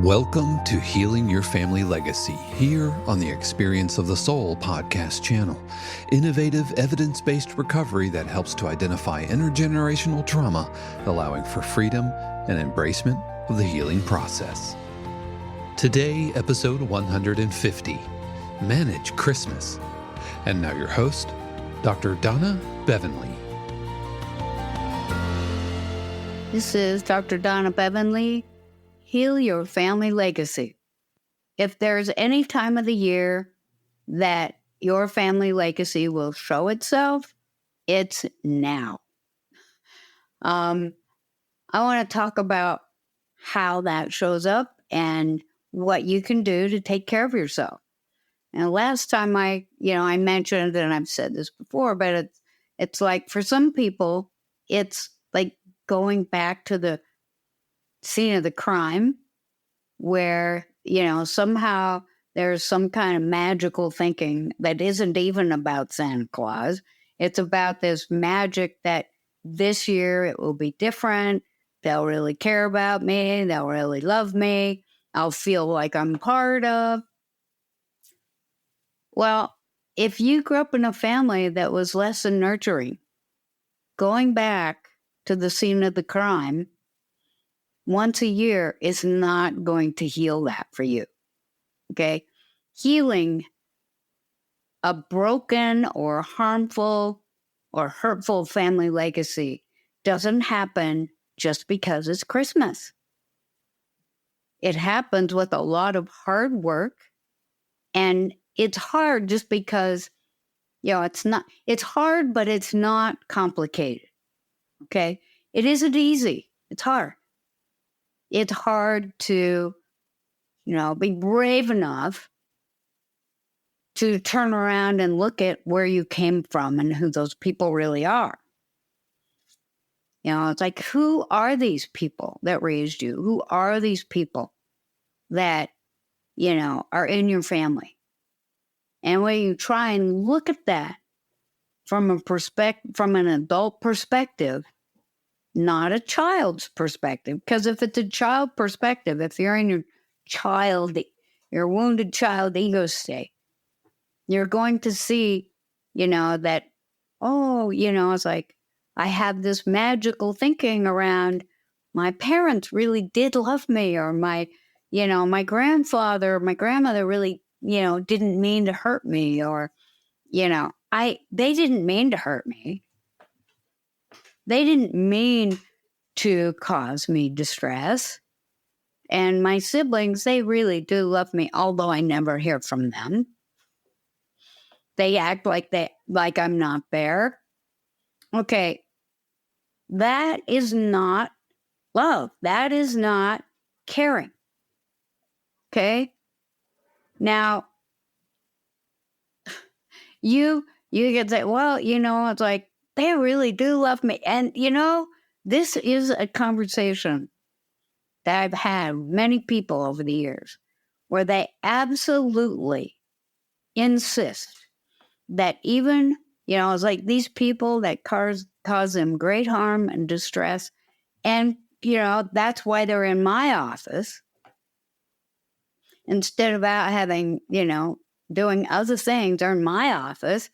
Welcome to Healing Your Family Legacy, here on the Experience of the Soul podcast channel. Innovative, evidence-based recovery that helps to identify intergenerational trauma, allowing for freedom and embracement of the healing process. Today, episode 150, Manage Christmas. And now your host, Dr. Donna Bevan-Lee. This is Dr. Donna Bevan-Lee, Heal Your Family Legacy. If there's any time of the year that your family legacy will show itself, it's now. I want to talk about how that shows up and what you can do to take care of yourself. And last time I mentioned, and I've said this before, but it's like for some people, it's like going back to the scene of the crime where, somehow there's some kind of magical thinking that isn't even about Santa Claus. It's about this magic that this year it will be different. They'll really care about me. They'll really love me. I'll feel like I'm part of. Well, if you grew up in a family that was less than nurturing, going back to the scene of the crime once a year is not going to heal that for you, okay? Healing a broken or harmful or hurtful family legacy doesn't happen just because it's Christmas. It happens with a lot of hard work, and it's hard just because, it's hard, but it's not complicated. Okay. It isn't easy. It's hard. It's hard to, be brave enough to turn around and look at where you came from and who those people really are. It's like, who are these people that raised you? Who are these people that, are in your family? And when you try and look at that from an adult perspective, not a child's perspective. Because if it's a child perspective, if you're in your wounded child ego state, you're going to see, that, it's like, I have this magical thinking around my parents really did love me, or my grandfather, or my grandmother really, didn't mean to hurt me, or, they didn't mean to hurt me. They didn't mean to cause me distress. And my siblings, they really do love me, although I never hear from them. They act like I'm not there. Okay. That is not love. That is not caring. Okay? Now, you can say, well, it's like, they really do love me. And, this is a conversation that I've had with many people over the years where they absolutely insist that even, it's like these people that cause them great harm and distress. And, that's why they're in my office instead of out having, doing other things. They're in my office.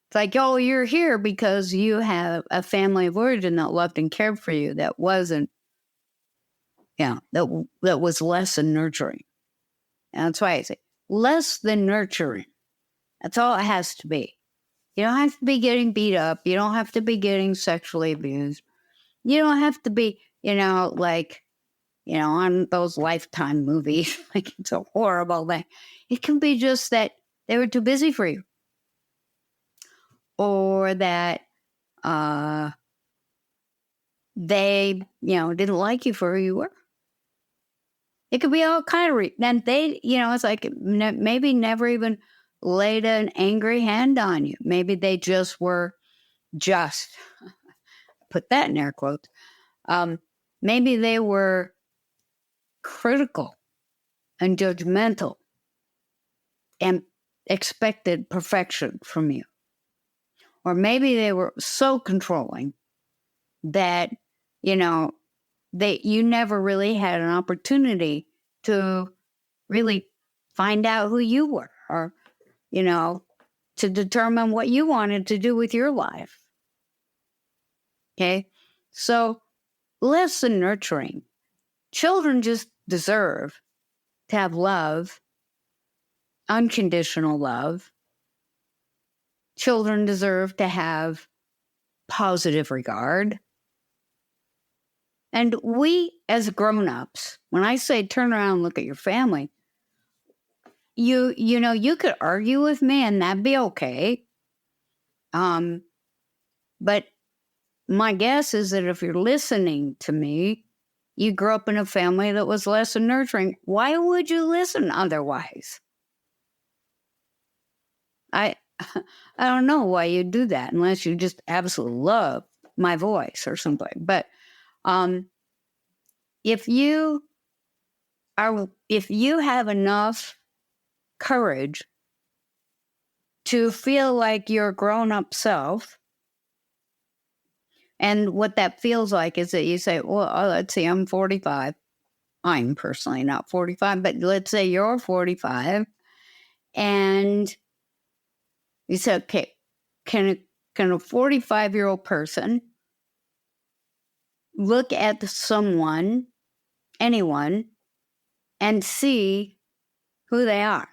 It's like, oh, you're here because you have a family of origin that loved and cared for you, that wasn't, that was less than nurturing. And that's why I say less than nurturing. That's all it has to be. You don't have to be getting beat up. You don't have to be getting sexually abused. You don't have to be, on those Lifetime movies, like it's a horrible thing. It can be just that they were too busy for you. Or that they, didn't like you for who you were. It could be all kind of and they, it's like maybe never even laid an angry hand on you. Maybe they just were put that in air quotes. Maybe they were critical and judgmental and expected perfection from you. Or maybe they were so controlling that, you never really had an opportunity to really find out who you were, or, to determine what you wanted to do with your life. Okay? So less than nurturing. Children just deserve to have love, unconditional love. Children deserve to have positive regard. And we, as grown-ups, when I say turn around and look at your family, you could argue with me and that'd be okay. But my guess is that if you're listening to me, you grew up in a family that was less than nurturing. Why would you listen otherwise? I don't know why you do that unless you just absolutely love my voice or something. But if you have enough courage to feel like your grown-up self, and what that feels like is that you say, well, let's see, I'm 45. I'm personally not 45, but let's say you're 45, and you say, okay, can a 45-year-old person look at someone, anyone, and see who they are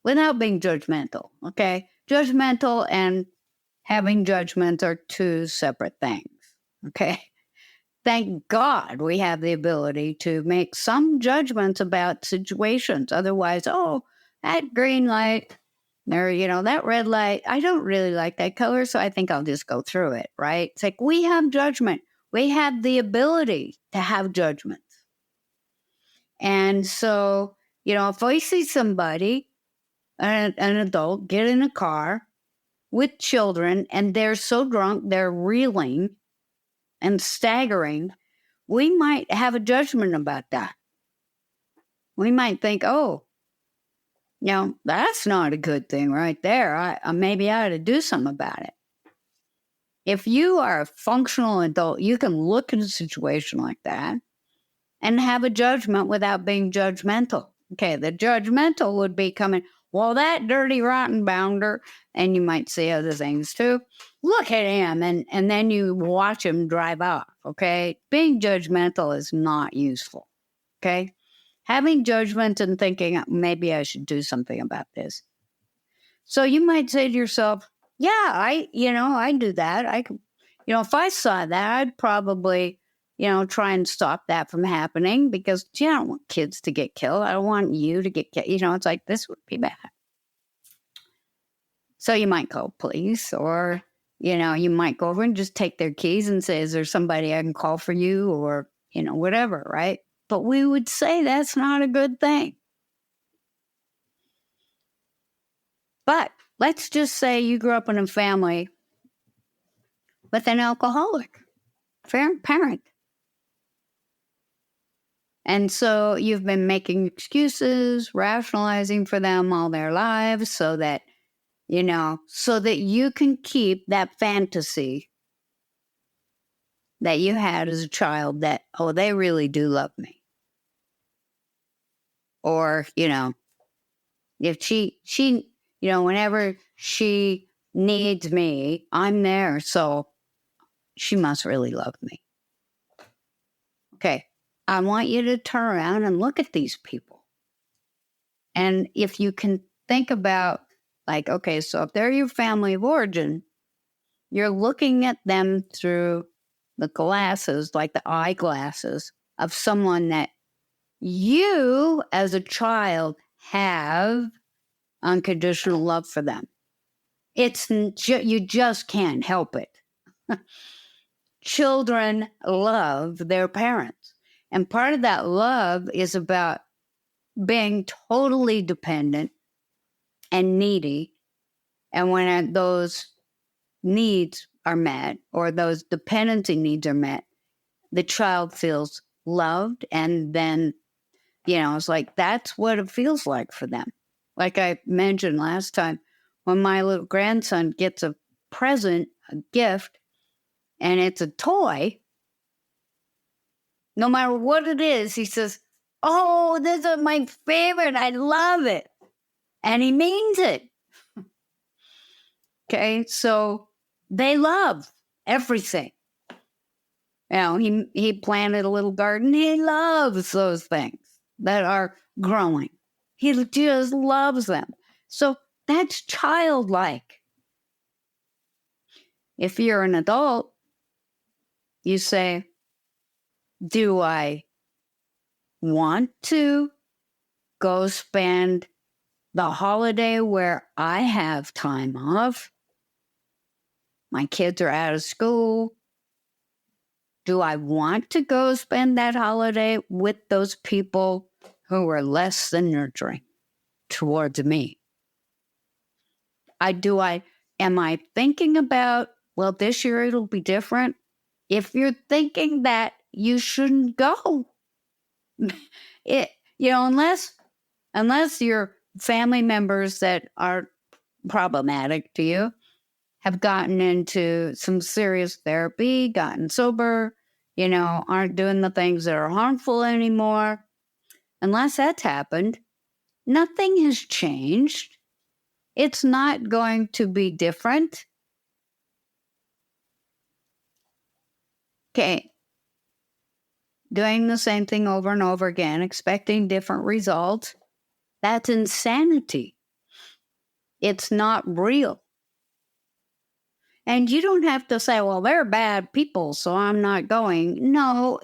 without being judgmental, okay? Judgmental and having judgment are two separate things, okay? Thank God we have the ability to make some judgments about situations. Otherwise, that green light, or, that red light, I don't really like that color, so I think I'll just go through it, right? It's like we have judgment. We have the ability to have judgment. And so, if I see somebody, an adult, get in a car with children and they're so drunk, they're reeling and staggering, we might have a judgment about that. We might think, that's not a good thing right there. I maybe I ought to do something about it. If you are a functional adult, you can look at a situation like that and have a judgment without being judgmental. Okay, the judgmental would be coming, well, that dirty, rotten bounder, and you might say other things too. Look at him, and then you watch him drive off, okay? Being judgmental is not useful, okay? Having judgment and thinking, maybe I should do something about this. So you might say to yourself, yeah, I do that. If I saw that, I'd probably, try and stop that from happening because I don't want kids to get killed. I don't want you to get killed. It's like, this would be bad. So you might call police, or, you might go over and just take their keys and say, is there somebody I can call for you, or, whatever, right? But we would say that's not a good thing. But let's just say you grew up in a family with an alcoholic parent. And so you've been making excuses, rationalizing for them all their lives so that you can keep that fantasy that you had as a child that, they really do love me. Or, if she, whenever she needs me, I'm there. So she must really love me. Okay. I want you to turn around and look at these people. And if you can think about, like, okay, so if they're your family of origin, you're looking at them through the glasses, like the eyeglasses of someone that you as a child have unconditional love for them. You just can't help it. Children love their parents. And part of that love is about being totally dependent and needy. And when those needs are met, or those dependency needs are met, the child feels loved. And then, it's like, that's what it feels like for them. Like I mentioned last time, when my little grandson gets a present, a gift, and it's a toy, no matter what it is, he says, Oh, this is my favorite. I love it. And he means it. Okay, so they love everything. You know, he planted a little garden. He loves those things that are growing. He just loves them. So that's childlike. If you're an adult, you say, do I want to go spend the holiday where I have time off? My kids are out of school. Do I want to go spend that holiday with those people who are less than nurturing towards me? Am I thinking about, well, this year it'll be different? If you're thinking that, you shouldn't go. Unless your family members that are problematic to you have gotten into some serious therapy, gotten sober, aren't doing the things that are harmful anymore. Unless that's happened, nothing has changed. It's not going to be different. Okay. Doing the same thing over and over again, expecting different results, that's insanity. It's not real. And you don't have to say, well, they're bad people, so I'm not going. No,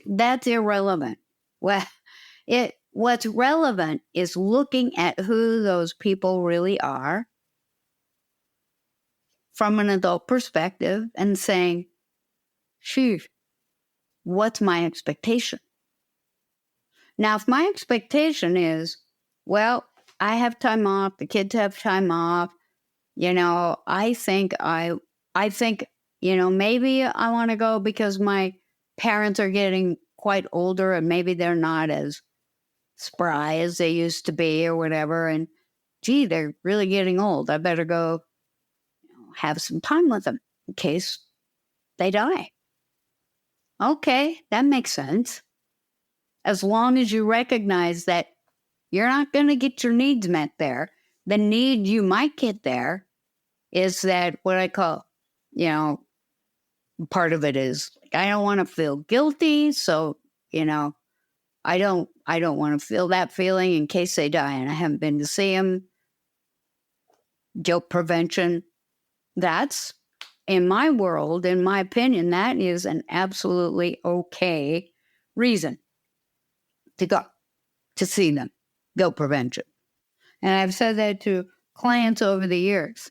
that's irrelevant. What's relevant is looking at who those people really are from an adult perspective and saying, phew, what's my expectation? Now, if my expectation is, well, I have time off, the kids have time off, I think, maybe I want to go because my parents are getting quite older and maybe they're not as spry as they used to be or whatever. And gee, they're really getting old. I better go have some time with them in case they die. Okay, that makes sense. As long as you recognize that you're not going to get your needs met there, the need you might get there is that what I call, part of it is I don't want to feel guilty. So, I don't want to feel that feeling in case they die and I haven't been to see them. Guilt prevention. That's, in my world, in my opinion, that is an absolutely okay reason to go to see them. Guilt prevention. And I've said that to clients over the years.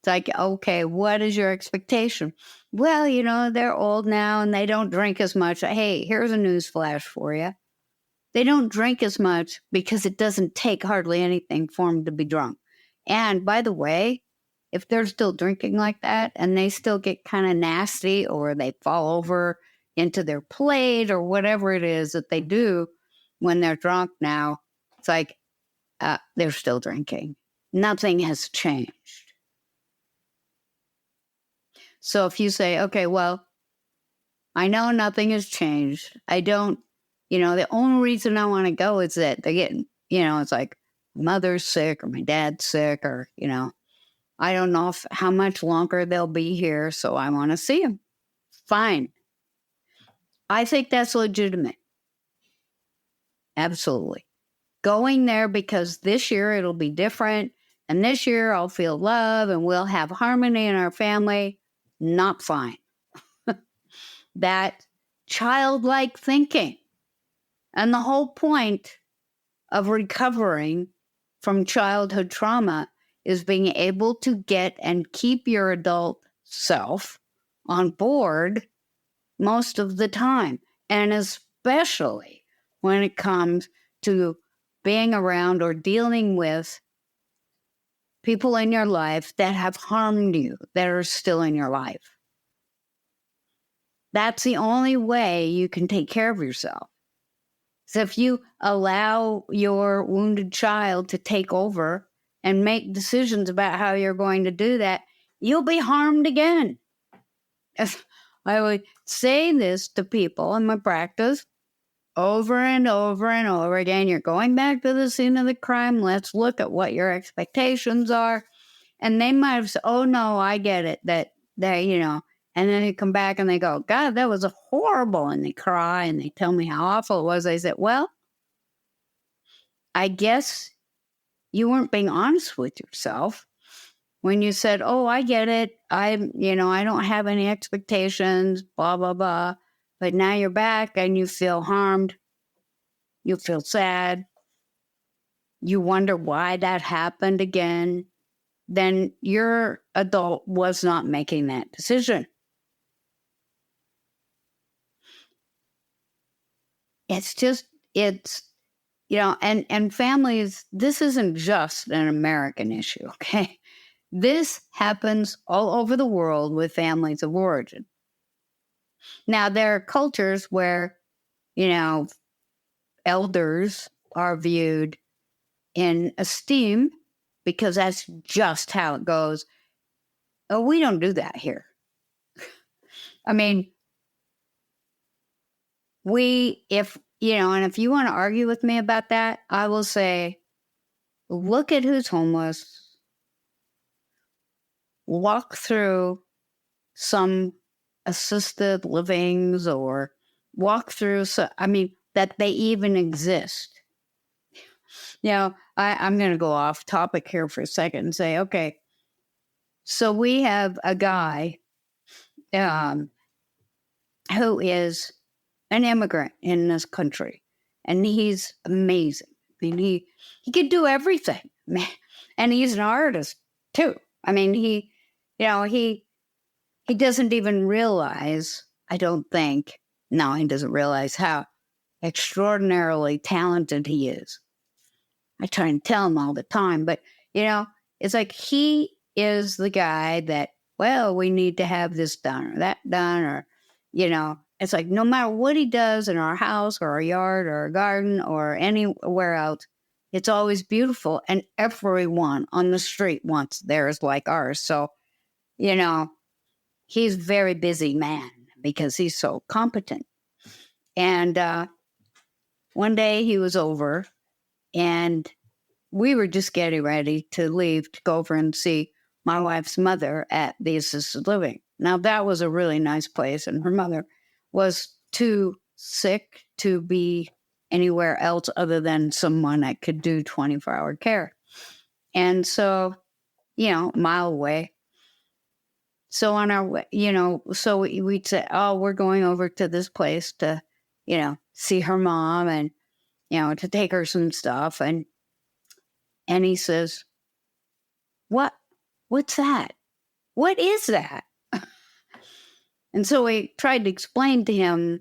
It's like, okay, what is your expectation? Well, they're old now and they don't drink as much. Hey, here's a news flash for you. They don't drink as much because it doesn't take hardly anything for them to be drunk. And by the way, if they're still drinking like that and they still get kind of nasty or they fall over into their plate or whatever it is that they do when they're drunk now, it's like they're still drinking. Nothing has changed. So if you say, okay, well, I know nothing has changed. I don't, the only reason I want to go is that they're getting, it's like mother's sick or my dad's sick or, I don't know how much longer they'll be here. So I want to see them. Fine. I think that's legitimate. Absolutely. Going there because this year it'll be different. And this year I'll feel love and we'll have harmony in our family. Not fine. That childlike thinking. And the whole point of recovering from childhood trauma is being able to get and keep your adult self on board most of the time. And especially when it comes to being around or dealing with people in your life that have harmed you, that are still in your life. That's the only way you can take care of yourself. So if you allow your wounded child to take over and make decisions about how you're going to do that, you'll be harmed again. I would say this to people in my practice. over and over and over again. You're going back to the scene of the crime. Let's look at what your expectations are. And they might have said, oh, no, I get it. That, and then they come back and they go, God, that was horrible. And they cry and they tell me how awful it was. I said, well, I guess you weren't being honest with yourself when you said, oh, I get it. I don't have any expectations, blah, blah, blah. But now you're back and you feel harmed. You feel sad. You wonder why that happened again. Then your adult was not making that decision. And families, this isn't just an American issue, okay? This happens all over the world with families of origin. Now, there are cultures where, elders are viewed in esteem because that's just how it goes. Oh, we don't do that here. I mean, if you want to argue with me about that, I will say, look at who's homeless, walk through some assisted livings or walk through, that they even exist. I'm going to go off topic here for a second and say, okay, so we have a guy who is an immigrant in this country, and he's amazing. I mean, he could do everything, and he's an artist too. I mean, he doesn't even realize, I don't think, no, he doesn't realize how extraordinarily talented he is. I try and tell him all the time, but, it's like he is the guy that, well, we need to have this done or that done, or, it's like no matter what he does in our house or our yard or our garden or anywhere else, it's always beautiful. And everyone on the street wants theirs like ours. So, he's a very busy man because he's so competent. And one day he was over and we were just getting ready to leave to go over and see my wife's mother at the assisted living. Now, that was a really nice place, and her mother was too sick to be anywhere else other than someone that could do 24-hour care. And so, a mile away. So on our way, so we'd say, oh, we're going over to this place to, see her mom and, to take her some stuff. And he says, what's that? What is that? And so we tried to explain to him,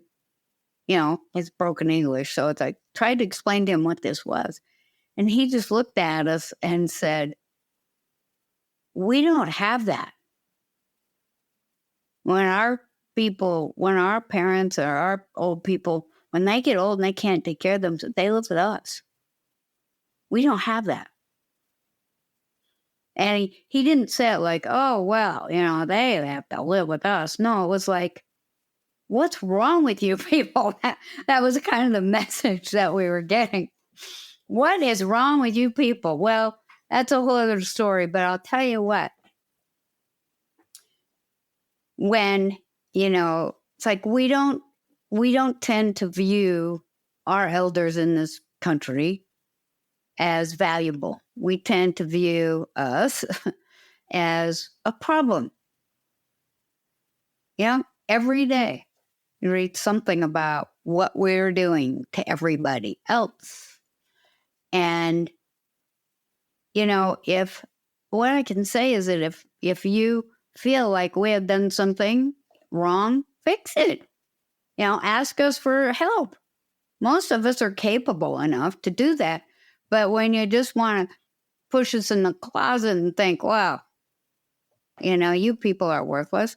his broken English. So it's like, tried to explain to him what this was. And he just looked at us and said, we don't have that. When our parents or our old people, when they get old and they can't take care of themselves, they live with us. We don't have that. And he didn't say it like, oh, well, they have to live with us. No, it was like, what's wrong with you people? That was kind of the message that we were getting. What is wrong with you people? Well, that's a whole other story, but I'll tell you what. When, it's like we don't tend to view our elders in this country as valuable. We tend to view us as a problem. Every day you read something about what we're doing to everybody else. And, if what I can say is that if you feel like we have done something wrong, fix it. Ask us for help. Most of us are capable enough to do that. But when you just want to push us in the closet and think, wow, you people are worthless.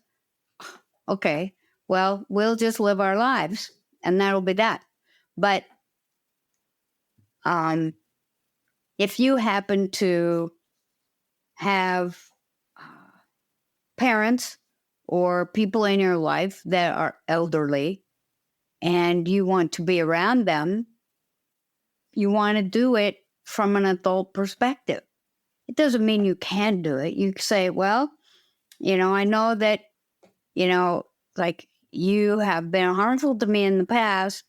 Okay, well, we'll just live our lives and that'll be that. But if you happen to have parents or people in your life that are elderly and you want to be around them, you want to do it from an adult perspective. It doesn't mean you can do it. You say, well, I know that, like you have been harmful to me in the past,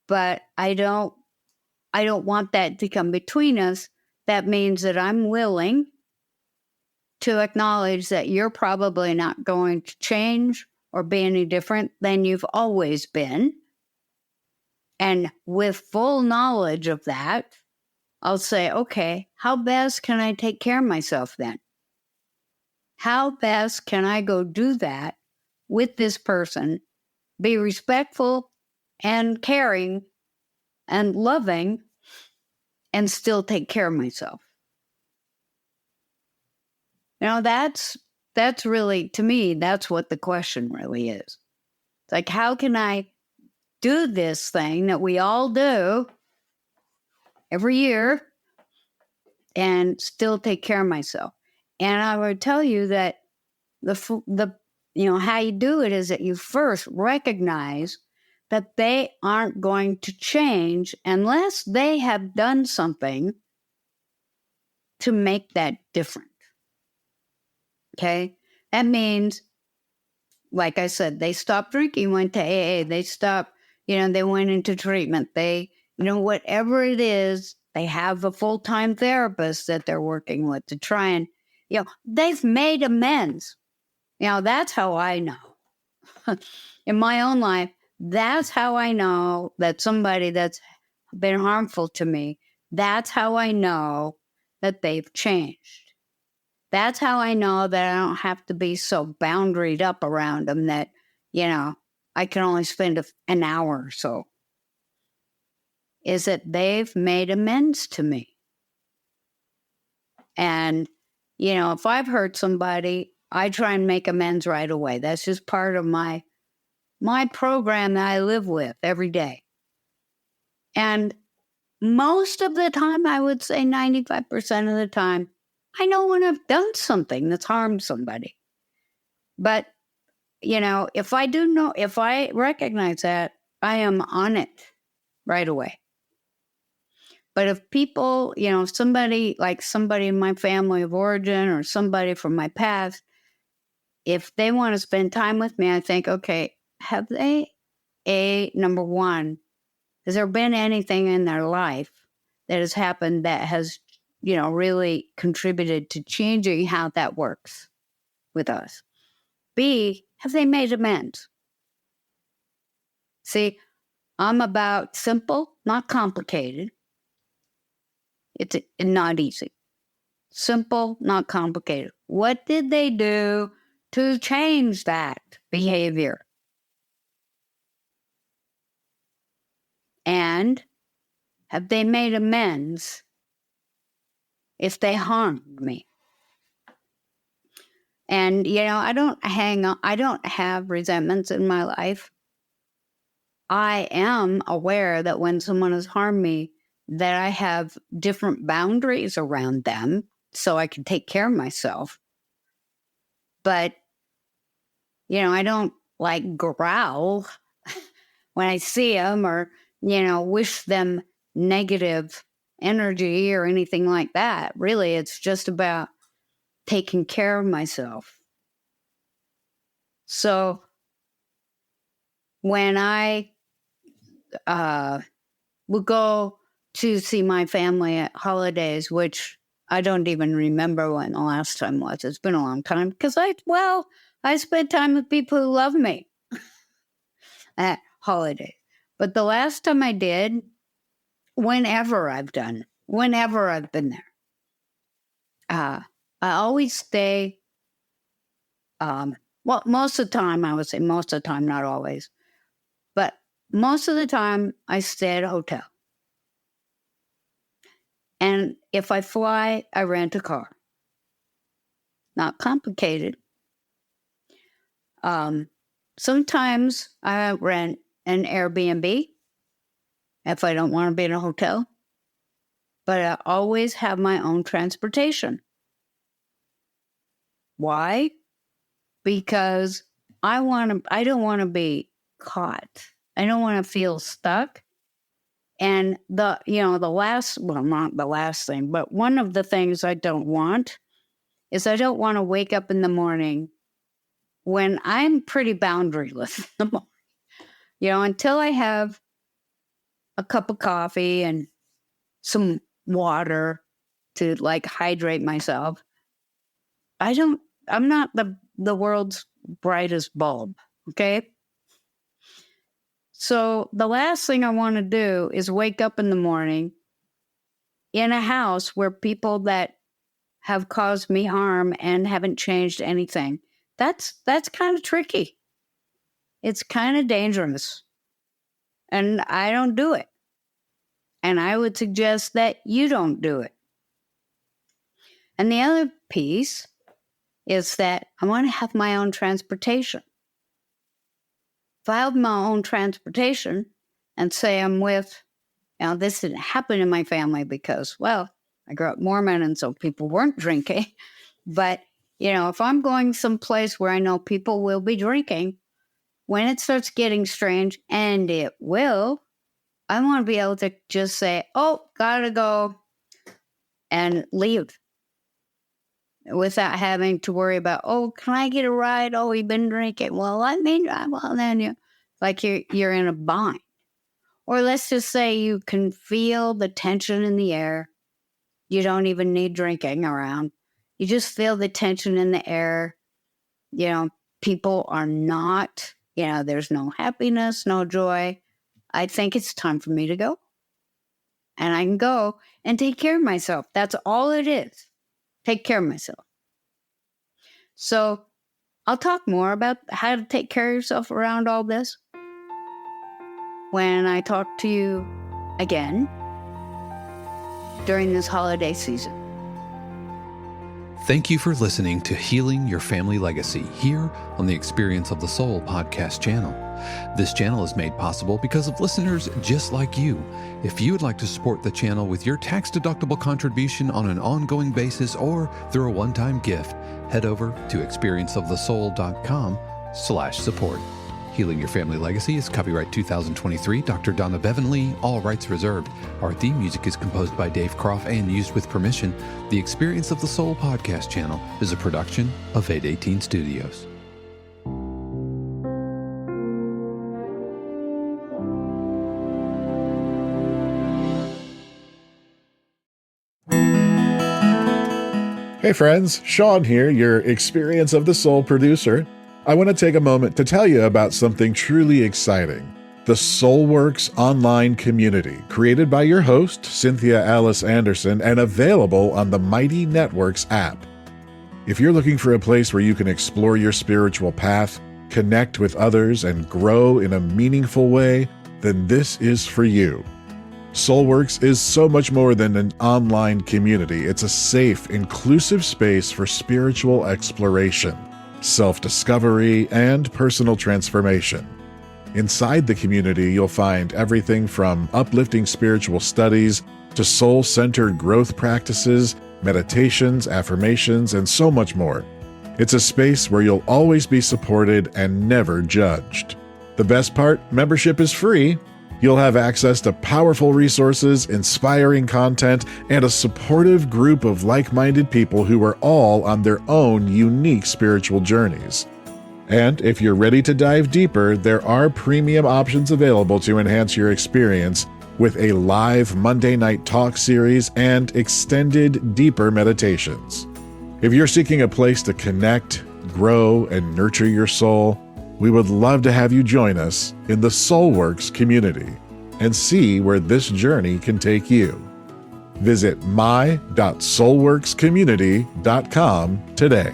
but I don't want that to come between us. That means that I'm willing to acknowledge that you're probably not going to change or be any different than you've always been. And with full knowledge of that, I'll say, okay, how best can I take care of myself then? How best can I go do that with this person, be respectful and caring and loving, and still take care of myself? That's really, to me, that's what the question really is. It's like, how can I do this thing that we all do every year and still take care of myself? And I would tell you that how you do it is that you first recognize that they aren't going to change unless they have done something to make that different. Okay? That means, like I said, they stopped drinking, went to AA, they stopped, they went into treatment. They, whatever it is, they have a full-time therapist that they're working with to try and, they've made amends. That's how I know. In my own life, that's how I know that somebody that's been harmful to me, that's how I know that they've changed. That's how I know that I don't have to be so boundaried up around them that, I can only spend an hour or so. Is that they've made amends to me. And, if I've hurt somebody, I try and make amends right away. That's just part of my program that I live with every day. And most of the time, I would say 95% of the time, I know when I've done something that's harmed somebody. But, if I recognize that, I am on it right away. But if people, somebody in my family of origin or somebody from my past, if they want to spend time with me, I think, okay, have they, number one, has there been anything in their life that has happened that has, really contributed to changing how that works with us? B, have they made amends? See, I'm about simple, not complicated. It's not easy. Simple, not complicated. What did they do to change that behavior? And have they made amends if they harmed me? And, I don't have resentments in my life. I am aware that when someone has harmed me, that I have different boundaries around them so I can take care of myself. But, I don't growl when I see them or, wish them negative energy or anything like that. Really, it's just about taking care of myself. So when I would go to see my family at holidays, which I don't even remember when the last time was. It's been a long time because I spent time with people who love me at holidays. But the last time I did, whenever I've been there, I always stay. Most of the time, I would say most of the time, not always, but most of the time I stay at a hotel. And if I fly, I rent a car. Not complicated. Sometimes I rent an Airbnb if I don't want to be in a hotel. But I always have my own transportation. Why? Because I don't want to be caught. I don't want to feel stuck. And not the last thing, but one of the things I don't want is I don't want to wake up in the morning when I'm pretty boundaryless in the morning. Until I have a cup of coffee and some water to hydrate myself. I'm not the world's brightest bulb. Okay. So the last thing I want to do is wake up in the morning in a house where people that have caused me harm and haven't changed anything. That's kind of tricky. It's kind of dangerous. And I don't do it. And I would suggest that you don't do it. And the other piece is that I want to have my own transportation. If I have my own transportation and say I'm with, this didn't happen in my family because, I grew up Mormon and so people weren't drinking. But, if I'm going someplace where I know people will be drinking, when it starts getting strange, and it will, I want to be able to just say, oh, gotta go, and leave without having to worry about, oh, can I get a ride? Oh, you've been drinking. Well, then you're in a bind. Or let's just say you can feel the tension in the air. You don't even need drinking around. You just feel the tension in the air. People are not, there's no happiness, no joy. I think it's time for me to go. And I can go and take care of myself. That's all it is. Take care of myself. So I'll talk more about how to take care of yourself around all this when I talk to you again during this holiday season. Thank you for listening to Healing Your Family Legacy here on the Experience of the Soul podcast channel. This channel is made possible because of listeners just like you. If you would like to support the channel with your tax-deductible contribution on an ongoing basis or through a one-time gift, head over to experienceofthesoul.com/support. Healing Your Family Legacy is copyright 2023, Dr. Donna Bevan-Lee, all rights reserved. Our theme music is composed by Dave Croft and used with permission. The Experience of the Soul podcast channel is a production of 818 Studios. Hey friends, Sean here, your Experience of the Soul producer. I want to take a moment to tell you about something truly exciting. The SoulWorks online community, created by your host, Cynthia Alice Anderson, and available on the Mighty Networks app. If you're looking for a place where you can explore your spiritual path, connect with others, and grow in a meaningful way, then this is for you. SoulWorks is so much more than an online community. It's a safe, inclusive space for spiritual exploration, self-discovery, and personal transformation. Inside the community, you'll find everything from uplifting spiritual studies to soul-centered growth practices, meditations, affirmations, and so much more. It's a space where you'll always be supported and never judged. The best part, membership is free. You'll have access to powerful resources, inspiring content, and a supportive group of like-minded people who are all on their own unique spiritual journeys. And if you're ready to dive deeper, there are premium options available to enhance your experience with a live Monday night talk series and extended, deeper meditations. If you're seeking a place to connect, grow, and nurture your soul, we would love to have you join us in the SoulWorks community and see where this journey can take you. Visit my.soulworkscommunity.com today.